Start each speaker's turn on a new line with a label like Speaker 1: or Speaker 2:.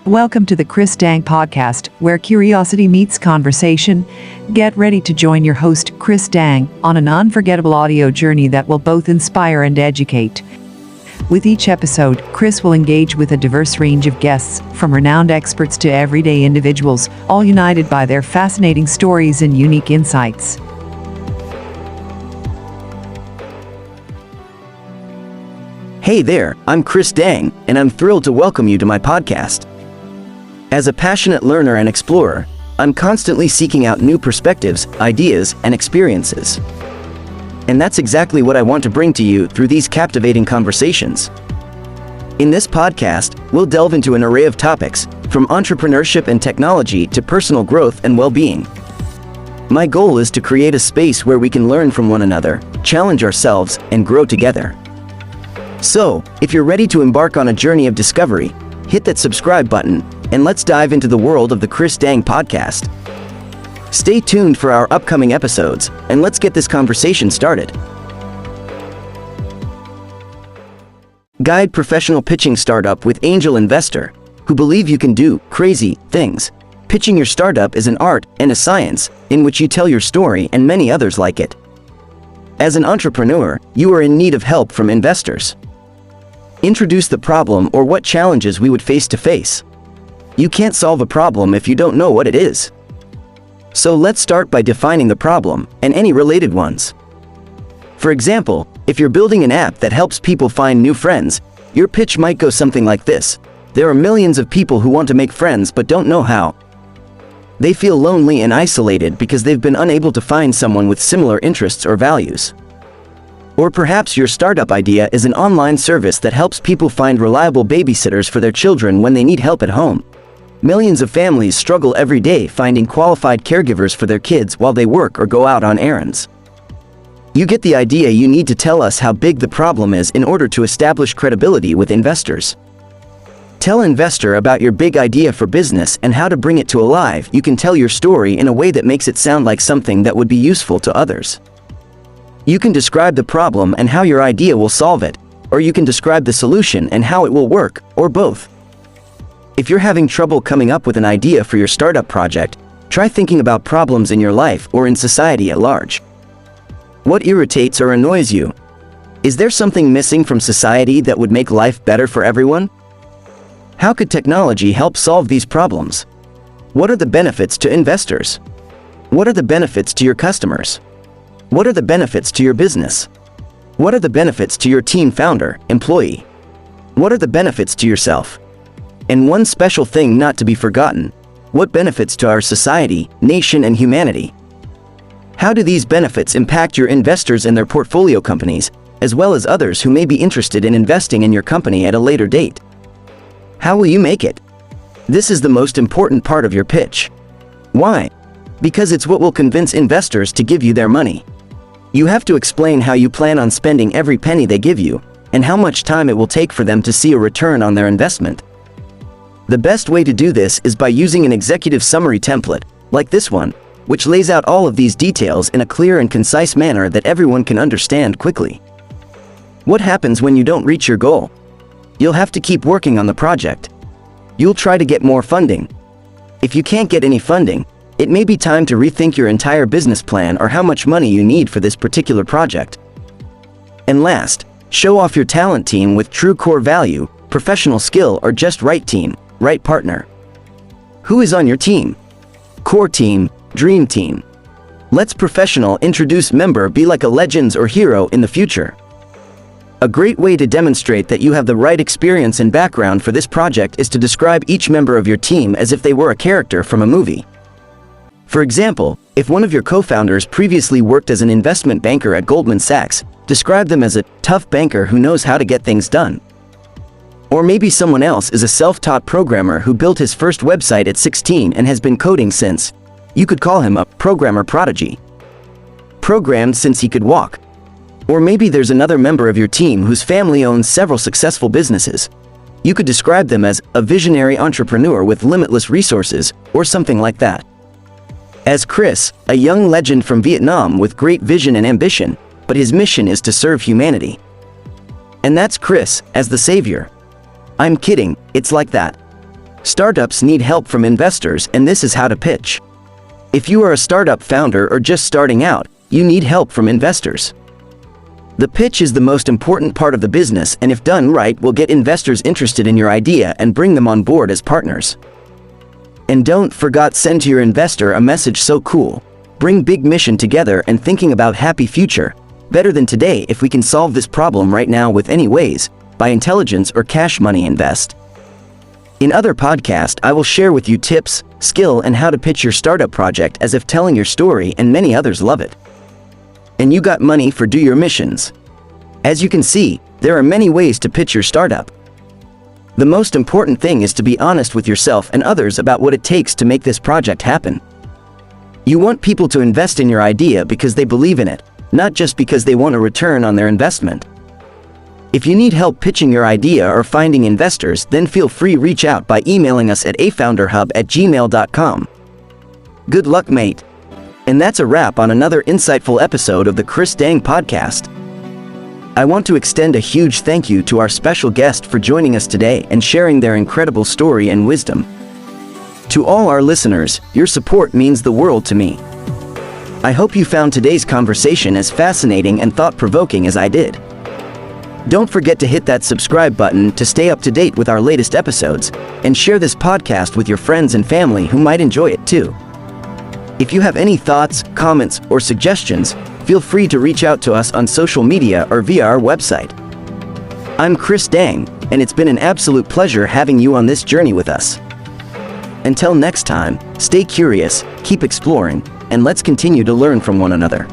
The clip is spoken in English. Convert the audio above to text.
Speaker 1: Welcome to the Chris Dang podcast, where curiosity meets conversation. Get ready to join your host, Chris Dang, on an unforgettable audio journey that will both inspire and educate. With each episode, Chris will engage with a diverse range of guests, from renowned experts to everyday individuals, all united by their fascinating stories and unique insights.
Speaker 2: Hey there, I'm Chris Dang, and I'm thrilled to welcome you to my podcast. As a passionate learner and explorer, I'm constantly seeking out new perspectives, ideas, and experiences. And that's exactly what I want to bring to you through these captivating conversations. In this podcast, we'll delve into an array of topics, from entrepreneurship and technology to personal growth and well-being. My goal is to create a space where we can learn from one another, challenge ourselves, and grow together. So, if you're ready to embark on a journey of discovery, hit that subscribe button, and let's dive into the world of the Chris Dang podcast. Stay tuned for our upcoming episodes, and let's get this conversation started. Guide professional pitching startup with angel investor who believe you can do crazy things. Pitching your startup is an art and a science in which you tell your story, and many others like it. As an entrepreneur, you are in need of help from investors. Introduce the problem or what challenges we would face to face. You can't solve a problem if you don't know what it is. So let's start by defining the problem and any related ones. For example, if you're building an app that helps people find new friends, your pitch might go something like this. There are millions of people who want to make friends but don't know how. They feel lonely and isolated because they've been unable to find someone with similar interests or values. Or perhaps your startup idea is an online service that helps people find reliable babysitters for their children when they need help at home. Millions of families struggle every day finding qualified caregivers for their kids while they work or go out on errands. You get the idea. You need to tell us how big the problem is in order to establish credibility with investors. Tell an investor about your big idea for business and how to bring it to life. You can tell your story in a way that makes it sound like something that would be useful to others. You can describe the problem and how your idea will solve it, or you can describe the solution and how it will work, or both. If you're having trouble coming up with an idea for your startup project, try thinking about problems in your life or in society at large. What irritates or annoys you? Is there something missing from society that would make life better for everyone? How could technology help solve these problems? What are the benefits to investors? What are the benefits to your customers? What are the benefits to your business? What are the benefits to your team founder, employee? What are the benefits to yourself? And one special thing not to be forgotten, what benefits to our society, nation, and humanity? How do these benefits impact your investors and their portfolio companies, as well as others who may be interested in investing in your company at a later date? How will you make it? This is the most important part of your pitch. Why? Because it's what will convince investors to give you their money. You have to explain how you plan on spending every penny they give you, and how much time it will take for them to see a return on their investment. The best way to do this is by using an executive summary template, like this one, which lays out all of these details in a clear and concise manner that everyone can understand quickly. What happens when you don't reach your goal? You'll have to keep working on the project. You'll try to get more funding. If you can't get any funding, it may be time to rethink your entire business plan or how much money you need for this particular project. And last, show off your talent team with true core value, professional skill, or just right team, right partner. Who is on your team? Core team, dream team. Let's professional introduce member be like a legends or hero in the future. A great way to demonstrate that you have the right experience and background for this project is to describe each member of your team as if they were a character from a movie. For example, if one of your co-founders previously worked as an investment banker at Goldman Sachs, describe them as a tough banker who knows how to get things done. Or maybe someone else is a self-taught programmer who built his first website at 16 and has been coding since. You could call him a programmer prodigy. Programmed since he could walk. Or maybe there's another member of your team whose family owns several successful businesses. You could describe them as a visionary entrepreneur with limitless resources, or something like that. As Chris, a young legend from Vietnam with great vision and ambition, but his mission is to serve humanity. And that's Chris, as the savior. I'm kidding, it's like that. Startups need help from investors, and this is how to pitch. If you are a startup founder or just starting out, you need help from investors. The pitch is the most important part of the business, and if done right, will get investors interested in your idea and bring them on board as partners. And don't forget, send to your investor a message so cool. Bring big mission together and thinking about happy future. Better than today if we can solve this problem right now with any ways, by intelligence or cash money invest. In other podcast, I will share with you tips, skill and how to pitch your startup project as if telling your story, and many others love it. And you got money for do your missions. As you can see, there are many ways to pitch your startup. The most important thing is to be honest with yourself and others about what it takes to make this project happen. You want people to invest in your idea because they believe in it, not just because they want a return on their investment. If you need help pitching your idea or finding investors, then feel free reach out by emailing us at afounderhub@gmail.com. Good luck, mate. And that's a wrap on another insightful episode of the Chris Dang Podcast. I want to extend a huge thank you to our special guest for joining us today and sharing their incredible story and wisdom. To all our listeners, your support means the world to me. I hope you found today's conversation as fascinating and thought-provoking as I did. Don't forget to hit that subscribe button to stay up to date with our latest episodes, and share this podcast with your friends and family who might enjoy it too. If you have any thoughts, comments, or suggestions, feel free to reach out to us on social media or via our website. I'm Chris Dang, and it's been an absolute pleasure having you on this journey with us. Until next time, stay curious, keep exploring, and let's continue to learn from one another.